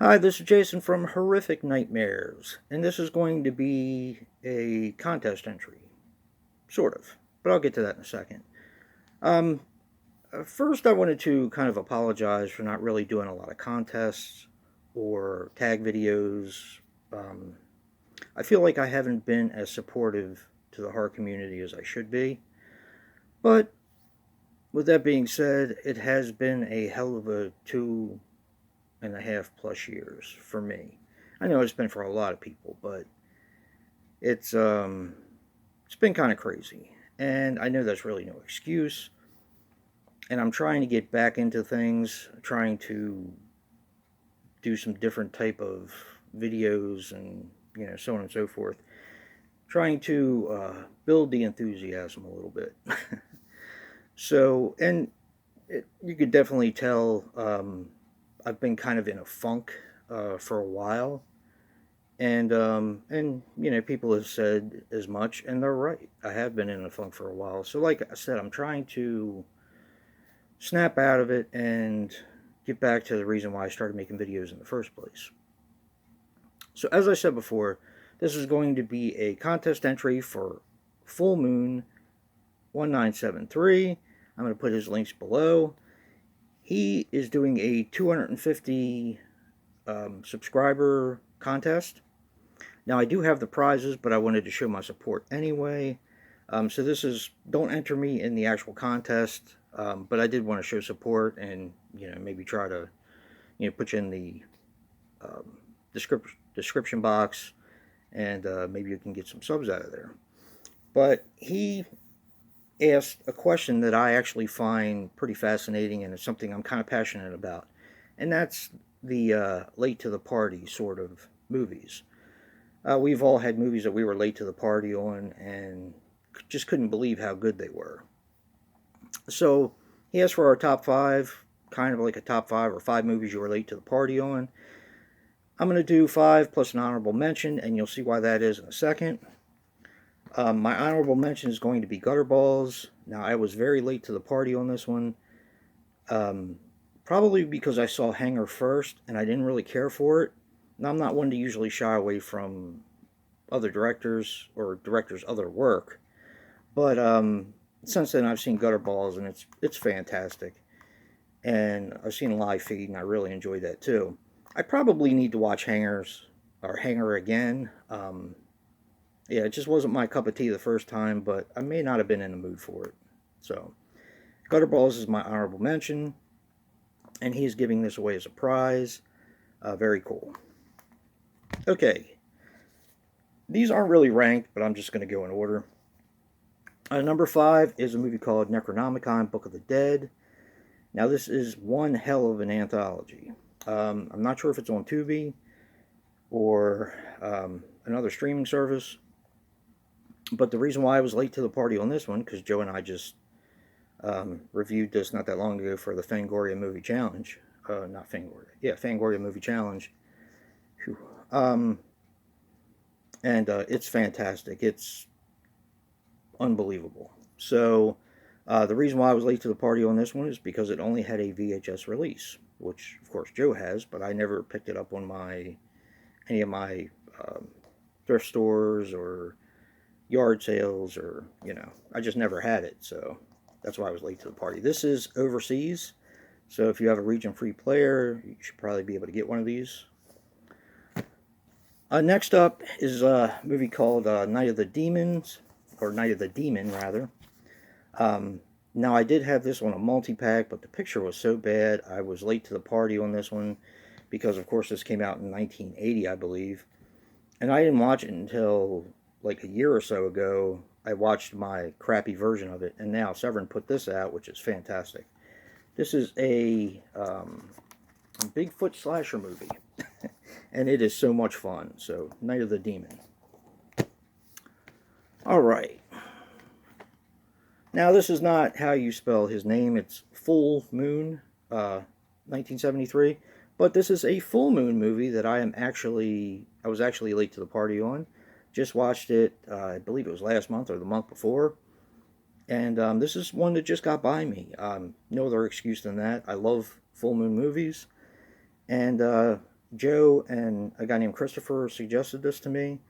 Hi, this is Jason from Horrific Nightmares, and this is going to be a contest entry. Sort of, but I'll get to that in a second. Um, First, I wanted to kind of apologize for not really doing a lot of contests or tag videos. Um, I feel like I haven't been as supportive to the horror community as I should be, but with that being said, it has been a hell of a 2.5+ years for me. I know it's been for a lot of people, but it's um it's been kind of crazy. And I know that's really no excuse. And I'm trying to get back into things, trying to do some different type of videos and so on and so forth. Trying to build the enthusiasm a little bit. You could definitely tell I've been kind of in a funk for a while. And people have said as much, and they're right. I have been in a funk for a while. So like I said, I'm trying to snap out of it and get back to the reason why I started making videos in the first place. So as I said before, this is going to be a contest entry for Foolmoon1973. I'm going to put his links below. He is doing a 250 subscriber contest. Now, I do have the prizes, but I wanted to show my support anyway. So this is, don't enter me in the actual contest, but I did want to show support and, maybe try to, put you in the um, description box, and maybe you can get some subs out of there. But he asked a question that I actually find pretty fascinating, and it's something I'm kind of passionate about, and that's the late to the party sort of movies. We've all had movies that we were late to the party on and just couldn't believe how good they were. So he asked for our top five, kind of like a top 5 or 5 movies you were late to the party on. I'm going to do 5 plus an honorable mention, and you'll see why that is in a second. My honorable mention is going to be Gutterballs. Now, I was very late to the party on this one. Um, Probably because I saw Hanger first, and I didn't really care for it. Now, I'm not one to usually shy away from other directors or directors' other work. But since then, I've seen Gutterballs, and it's fantastic. And I've seen Live Feed, and I really enjoyed that too. I probably need to watch Hanger again. Yeah, it just wasn't my cup of tea the first time, but I may not have been in the mood for it. So, Gutterballs is my honorable mention, and he's giving this away as a prize. Very cool. Okay, these aren't really ranked, but I'm just going to go in order. Number 5 is a movie called Necronomicon, Book of the Dead. Now, this is one hell of an anthology. I'm not sure if it's on Tubi or another streaming service, but the reason why I was late to the party on this one, because Joe and I just reviewed this not that long ago for the Fangoria Movie Challenge. Not Fangoria. Yeah, Fangoria Movie Challenge. Um, and it's fantastic. It's unbelievable. So the reason why I was late to the party on this one is because it only had a VHS release, which of course Joe has, but I never picked it up on any of my thrift stores or yard sales, or I just never had it. So that's why I was late to the party. This is overseas, so if you have a region-free player, you should probably be able to get one of these. Next up is a movie called Night of the Demons, or Night of the Demon, rather. Now, I did have this on a multi-pack, but the picture was so bad, I was late to the party on this one, because, of course, this came out in 1980, I believe. And I didn't watch it until, like, a year or so ago. I watched my crappy version of it, and now Severin put this out, which is fantastic. This is a Bigfoot slasher movie, and it is so much fun. So, Night of the Demon. Alright. Now, this is not how you spell his name. It's Full Moon, 1973. But this is a full moon movie that I was actually late to the party on. Just watched it, I believe it was last month or the month before. And this is one that just got by me. No other excuse than that. I love full moon movies. And Joe and a guy named Christopher suggested this to me,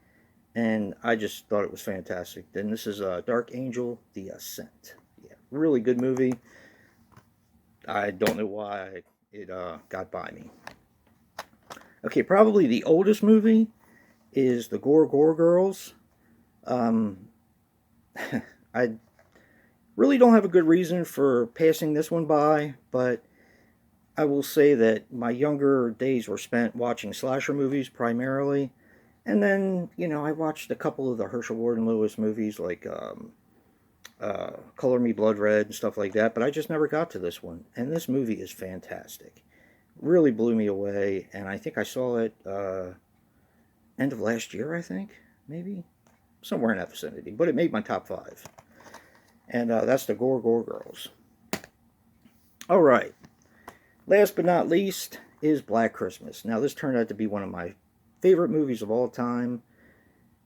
and I just thought it was fantastic. Then this is Dark Angel: The Ascent. Yeah, really good movie. I don't know why it got by me. Okay, probably the oldest movie is the Gore Girls. Um, I really don't have a good reason for passing this one by, but I will say that my younger days were spent watching slasher movies primarily. And then, I watched a couple of the Herschel Gordon Lewis movies like Color Me Blood Red and stuff like that, but I just never got to this one. And this movie is fantastic. Really blew me away, and I think I saw it end of last year, I think, maybe. Somewhere in that vicinity, but it made my top 5. And that's the Gore Girls. All right. Last but not least is Black Christmas. Now, this turned out to be one of my favorite movies of all time.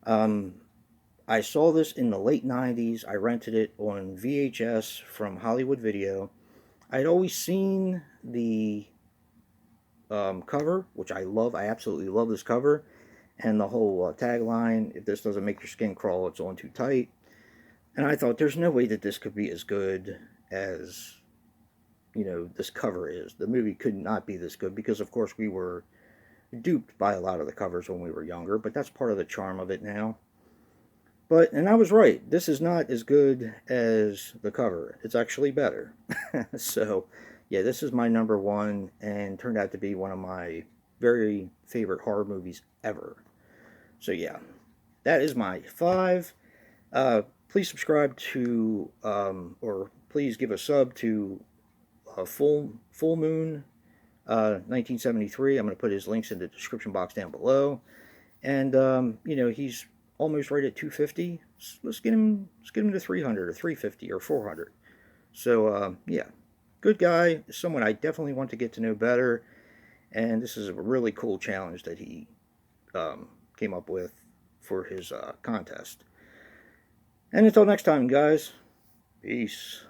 I saw this in the late 90s. I rented it on VHS from Hollywood Video. I'd always seen the cover, which I love. I absolutely love this cover. And the whole tagline, if this doesn't make your skin crawl, it's on too tight. And I thought, there's no way that this could be as good as, this cover is. The movie could not be this good because, of course, we were duped by a lot of the covers when we were younger, but that's part of the charm of it now. And I was right. This is not as good as the cover. It's actually better. So, yeah, this is my number 1 and turned out to be one of my very favorite horror movies ever. So, yeah, that is my 5. Please subscribe to, or please give a sub to Foolmoon 1973. I'm going to put his links in the description box down below. And, he's almost right at 250. Let's get him to 300 or 350 or 400. So, yeah, good guy. Someone I definitely want to get to know better. And this is a really cool challenge that he came up with for his contest. And until next time, guys, peace.